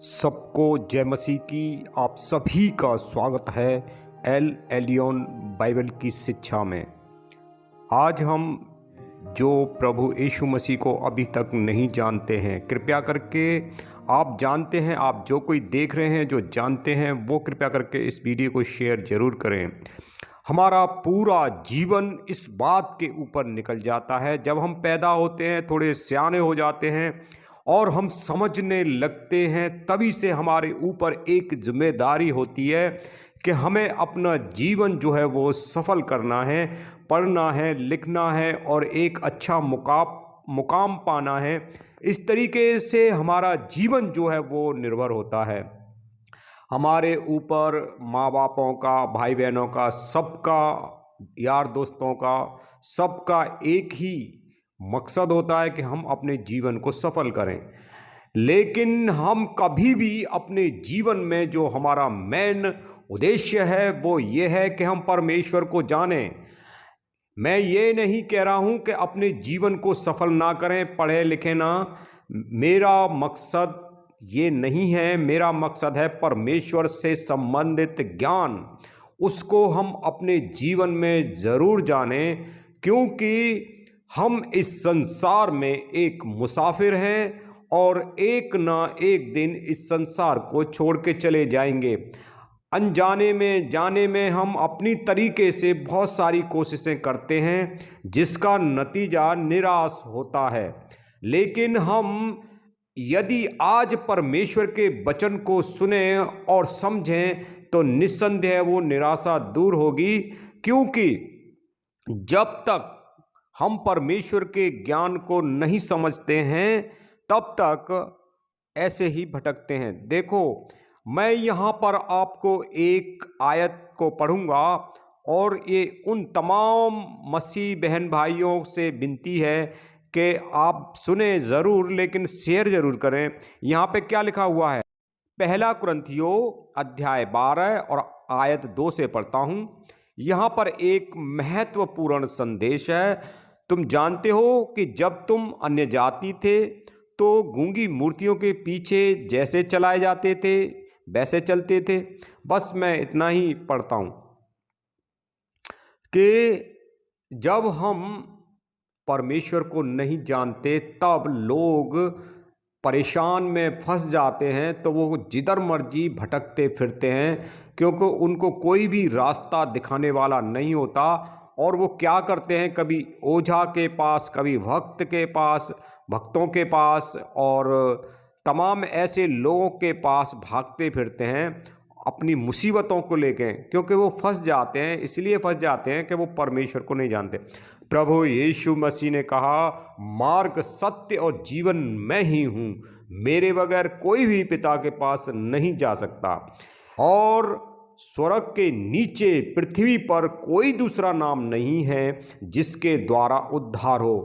सबको जय मसीह की। आप सभी का स्वागत है एल एलियन बाइबल की शिक्षा में। आज हम जो प्रभु यीशु मसीह को अभी तक नहीं जानते हैं, कृपया करके आप जानते हैं, आप जो कोई देख रहे हैं जो जानते हैं वो कृपया करके इस वीडियो को शेयर ज़रूर करें। हमारा पूरा जीवन इस बात के ऊपर निकल जाता है। जब हम पैदा होते हैं, थोड़े सियाने हो जाते हैं और हम समझने लगते हैं, तभी से हमारे ऊपर एक जिम्मेदारी होती है कि हमें अपना जीवन जो है वो सफल करना है, पढ़ना है, लिखना है और एक अच्छा मुकाम पाना है। इस तरीके से हमारा जीवन जो है वो निर्भर होता है। हमारे ऊपर माँ बापों का, भाई बहनों का, सबका, यार दोस्तों का, सबका एक ही मकसद होता है कि हम अपने जीवन को सफल करें। लेकिन हम कभी भी अपने जीवन में जो हमारा मेन उद्देश्य है वो ये है कि हम परमेश्वर को जानें। मैं ये नहीं कह रहा हूँ कि अपने जीवन को सफल ना करें, पढ़े लिखें ना। मेरा मकसद ये नहीं है। मेरा मकसद है परमेश्वर से संबंधित ज्ञान, उसको हम अपने जीवन में ज़रूर जानें, क्योंकि हम इस संसार में एक मुसाफिर हैं और एक ना एक दिन इस संसार को छोड़ के चले जाएंगे। अनजाने में, जाने में हम अपनी तरीके से बहुत सारी कोशिशें करते हैं जिसका नतीजा निराश होता है। लेकिन हम यदि आज परमेश्वर के वचन को सुने और समझें तो निस्संदेह वो निराशा दूर होगी, क्योंकि जब तक हम परमेश्वर के ज्ञान को नहीं समझते हैं तब तक ऐसे ही भटकते हैं। देखो, मैं यहाँ पर आपको एक आयत को पढ़ूंगा और ये उन तमाम मसीह बहन भाइयों से विनती है कि आप सुने ज़रूर, लेकिन शेयर ज़रूर करें। यहाँ पे क्या लिखा हुआ है? पहला कुरिन्थियों अध्याय 12 और आयत 2 से पढ़ता हूँ। यहाँ पर एक महत्वपूर्ण संदेश है। तुम जानते हो कि जब तुम अन्य जाति थे तो गूंगी मूर्तियों के पीछे जैसे चलाए जाते थे वैसे चलते थे। बस मैं इतना ही पढ़ता हूँ कि जब हम परमेश्वर को नहीं जानते तब लोग परेशान में फंस जाते हैं, तो वो जिधर मर्जी भटकते फिरते हैं, क्योंकि उनको कोई भी रास्ता दिखाने वाला नहीं होता। और वो क्या करते हैं, कभी ओझा के पास, कभी भक्तों के पास और तमाम ऐसे लोगों के पास भागते फिरते हैं अपनी मुसीबतों को लेके, क्योंकि वो फंस जाते हैं। इसलिए फंस जाते हैं कि वो परमेश्वर को नहीं जानते। प्रभु यीशु मसीह ने कहा, मार्ग, सत्य और जीवन मैं ही हूँ, मेरे बगैर कोई भी पिता के पास नहीं जा सकता, और स्वर्ग के नीचे पृथ्वी पर कोई दूसरा नाम नहीं है जिसके द्वारा उद्धार हो।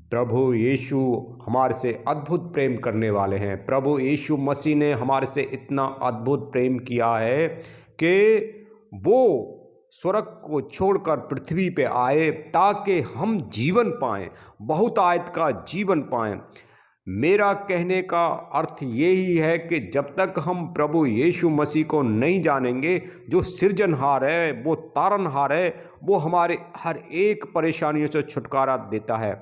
प्रभु यीशु हमारे से अद्भुत प्रेम करने वाले हैं। प्रभु यीशु मसीह ने हमारे से इतना अद्भुत प्रेम किया है कि वो स्वर्ग को छोड़कर पृथ्वी पे आए ताकि हम जीवन पाएं, बहुतायत का जीवन पाएं। मेरा कहने का अर्थ यही है कि जब तक हम प्रभु यीशु मसीह को नहीं जानेंगे, जो सृजनहार है, वो तारनहार है, वो हमारे हर एक परेशानियों से छुटकारा देता है।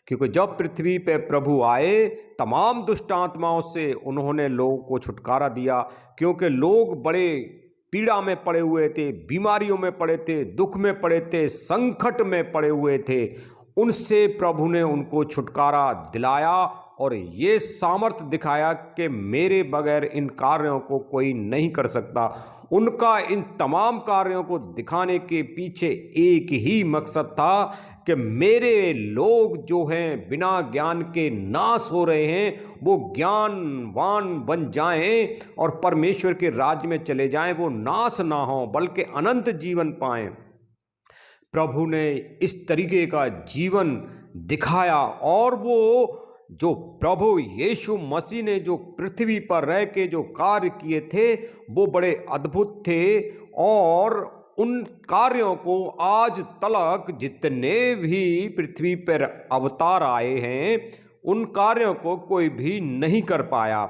क्योंकि जब पृथ्वी पे प्रभु आए, तमाम दुष्ट आत्माओं से उन्होंने लोगों को छुटकारा दिया, क्योंकि लोग बड़े पीड़ा में पड़े हुए थे, बीमारियों में पड़े थे, दुख में पड़े थे, संकट में पड़े हुए थे। उनसे प्रभु ने उनको छुटकारा दिलाया और ये सामर्थ्य दिखाया कि मेरे बगैर इन कार्यों को कोई नहीं कर सकता। उनका इन तमाम कार्यों को दिखाने के पीछे एक ही मकसद था कि मेरे लोग जो हैं बिना ज्ञान के नाश हो रहे हैं, वो ज्ञानवान बन जाएं और परमेश्वर के राज्य में चले जाएं। वो नाश ना हो बल्कि अनंत जीवन पाएं। प्रभु ने इस तरीके का जीवन दिखाया, और वो जो प्रभु यीशु मसीह ने जो पृथ्वी पर रह के जो कार्य किए थे वो बड़े अद्भुत थे। और उन कार्यों को आज तक जितने भी पृथ्वी पर अवतार आए हैं, उन कार्यों को कोई भी नहीं कर पाया।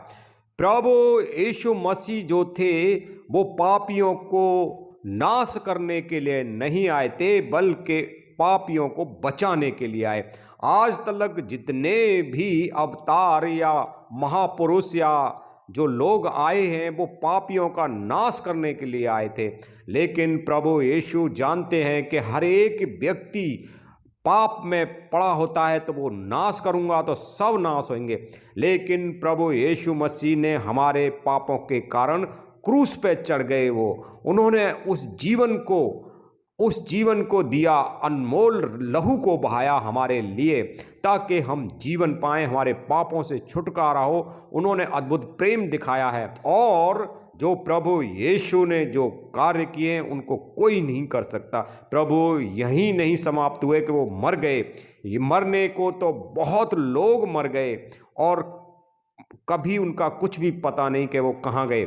प्रभु यीशु मसीह जो थे वो पापियों को नाश करने के लिए नहीं आए थे, बल्कि पापियों को बचाने के लिए आए। आज तक जितने भी अवतार या महापुरुष या जो लोग आए हैं वो पापियों का नाश करने के लिए आए थे, लेकिन प्रभु यीशु जानते हैं कि हर एक व्यक्ति पाप में पड़ा होता है तो वो नाश करूंगा तो सब नाश होंगे। लेकिन प्रभु यीशु मसीह ने हमारे पापों के कारण क्रूस पे चढ़ गए, उन्होंने उस जीवन को दिया, अनमोल लहू को बहाया हमारे लिए, ताकि हम जीवन पाएं, हमारे पापों से छुटकारा हो। उन्होंने अद्भुत प्रेम दिखाया है, और जो प्रभु यीशु ने जो कार्य किए हैं उनको कोई नहीं कर सकता। प्रभु यहीं नहीं समाप्त हुए कि वो मर गए, ये मरने को तो बहुत लोग मर गए और कभी उनका कुछ भी पता नहीं कि वो कहाँ गए,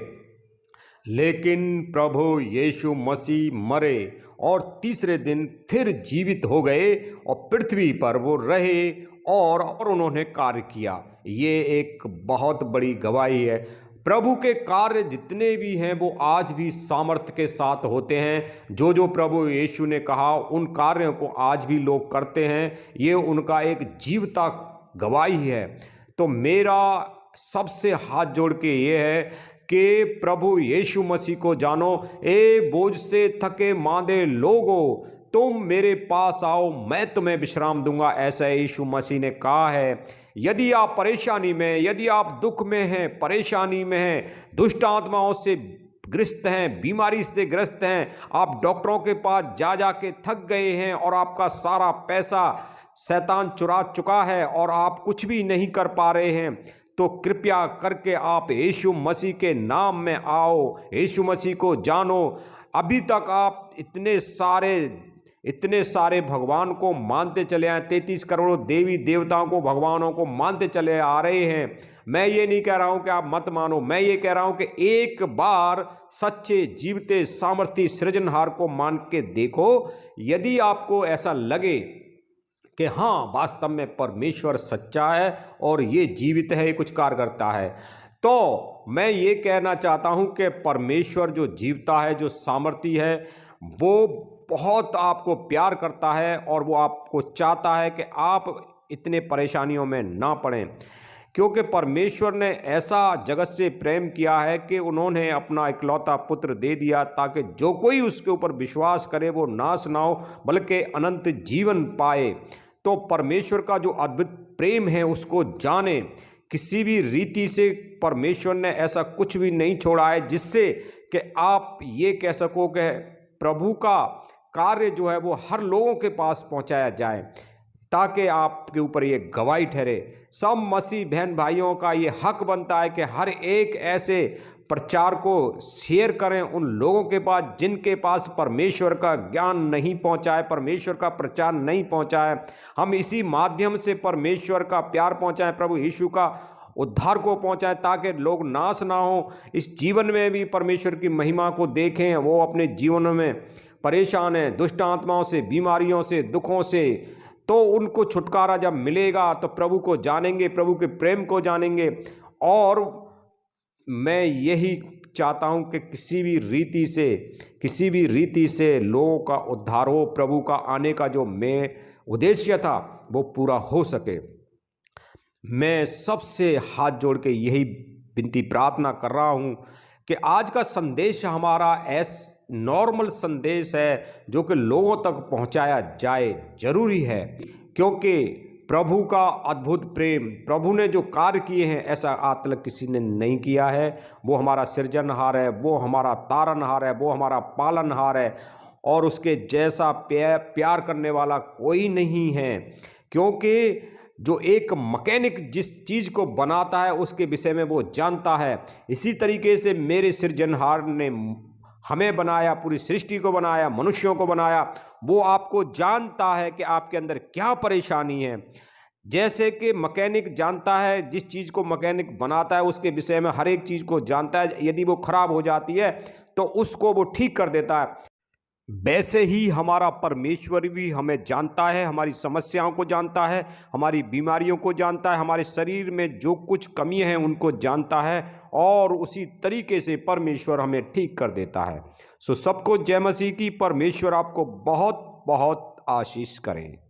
लेकिन प्रभु यीशु मसीह मरे और तीसरे दिन फिर जीवित हो गए और पृथ्वी पर वो रहे और उन्होंने कार्य किया। ये एक बहुत बड़ी गवाही है। प्रभु के कार्य जितने भी हैं वो आज भी सामर्थ्य के साथ होते हैं। जो प्रभु यीशु ने कहा उन कार्यों को आज भी लोग करते हैं, ये उनका एक जीवता गवाही है। तो मेरा सबसे हाथ जोड़ के ये है कि प्रभु यीशु मसीह को जानो। ए बोझ से थके मांदे लोगो, तुम मेरे पास आओ, मैं तुम्हें विश्राम दूंगा, ऐसा यीशु मसीह ने कहा है। यदि आप परेशानी में, यदि आप दुख में हैं, परेशानी में हैं, दुष्ट आत्माओं से ग्रस्त हैं, बीमारी से ग्रस्त हैं, आप डॉक्टरों के पास जा के थक गए हैं और आपका सारा पैसा शैतान चुरा चुका है और आप कुछ भी नहीं कर पा रहे हैं, तो कृपया करके आप यीशु मसीह के नाम में आओ, यीशु मसीह को जानो। अभी तक आप इतने सारे भगवान को मानते चले आए, 33 करोड़ देवी देवताओं को, भगवानों को मानते चले आ रहे हैं। मैं ये नहीं कह रहा हूं कि आप मत मानो, मैं ये कह रहा हूं कि एक बार सच्चे जीवते सामर्थी सृजनहार को मान के देखो। यदि आपको ऐसा लगे कि हाँ वास्तव में परमेश्वर सच्चा है और ये जीवित है, ये कुछ कार्य करता है, तो मैं ये कहना चाहता हूँ कि परमेश्वर जो जीवता है, जो सामर्थी है, वो बहुत आपको प्यार करता है और वो आपको चाहता है कि आप इतने परेशानियों में ना पड़ें, क्योंकि परमेश्वर ने ऐसा जगत से प्रेम किया है कि उन्होंने अपना इकलौता पुत्र दे दिया, ताकि जो कोई उसके ऊपर विश्वास करे वो नाश ना हो बल्कि अनंत जीवन पाए। तो परमेश्वर का जो अद्भुत प्रेम है उसको जाने। किसी भी रीति से परमेश्वर ने ऐसा कुछ भी नहीं छोड़ा है जिससे कि आप ये कह सको कि प्रभु का कार्य जो है वो हर लोगों के पास पहुंचाया जाए, ताकि आपके ऊपर ये गवाही ठहरे। सब मसीह बहन भाइयों का ये हक बनता है कि हर एक ऐसे प्रचार को शेयर करें उन लोगों के पास जिनके पास परमेश्वर का ज्ञान नहीं पहुंचा है, परमेश्वर का प्रचार नहीं पहुंचा है। हम इसी माध्यम से परमेश्वर का प्यार पहुंचाएं, प्रभु यीशु का उद्धार को पहुंचाएं, ताकि लोग नाश ना हो, इस जीवन में भी परमेश्वर की महिमा को देखें। वो अपने जीवन में परेशान हैं दुष्ट आत्माओं से, बीमारियों से, दुखों से, तो उनको छुटकारा जब मिलेगा तो प्रभु को जानेंगे, प्रभु के प्रेम को जानेंगे। और मैं यही चाहता हूं कि किसी भी रीति से लोगों का उद्धार हो, प्रभु का आने का जो मैं उद्देश्य था वो पूरा हो सके। मैं सबसे हाथ जोड़ के यही विनती प्रार्थना कर रहा हूं कि आज का संदेश हमारा नॉर्मल संदेश है जो कि लोगों तक पहुंचाया जाए, जरूरी है, क्योंकि प्रभु का अद्भुत प्रेम, प्रभु ने जो कार्य किए हैं ऐसा आज तक किसी ने नहीं किया है। वो हमारा सृजनहार है, वो हमारा तारनहार है, वो हमारा पालनहार है, और उसके जैसा प्यार करने वाला कोई नहीं है। क्योंकि जो एक मैकेनिक जिस चीज़ को बनाता है उसके विषय में वो जानता है, इसी तरीके से मेरे सृजनहार ने हमें बनाया, पूरी सृष्टि को बनाया, मनुष्यों को बनाया। वो आपको जानता है कि आपके अंदर क्या परेशानी है। जैसे कि मैकेनिक जानता है, जिस चीज़ को मैकेनिक बनाता है उसके विषय में हर एक चीज़ को जानता है। यदि वो खराब हो जाती है तो उसको वो ठीक कर देता है। वैसे ही हमारा परमेश्वर भी हमें जानता है, हमारी समस्याओं को जानता है, हमारी बीमारियों को जानता है, हमारे शरीर में जो कुछ कमी है उनको जानता है और उसी तरीके से परमेश्वर हमें ठीक कर देता है। सो सबको जय मसीह की। परमेश्वर आपको बहुत बहुत आशीष करें।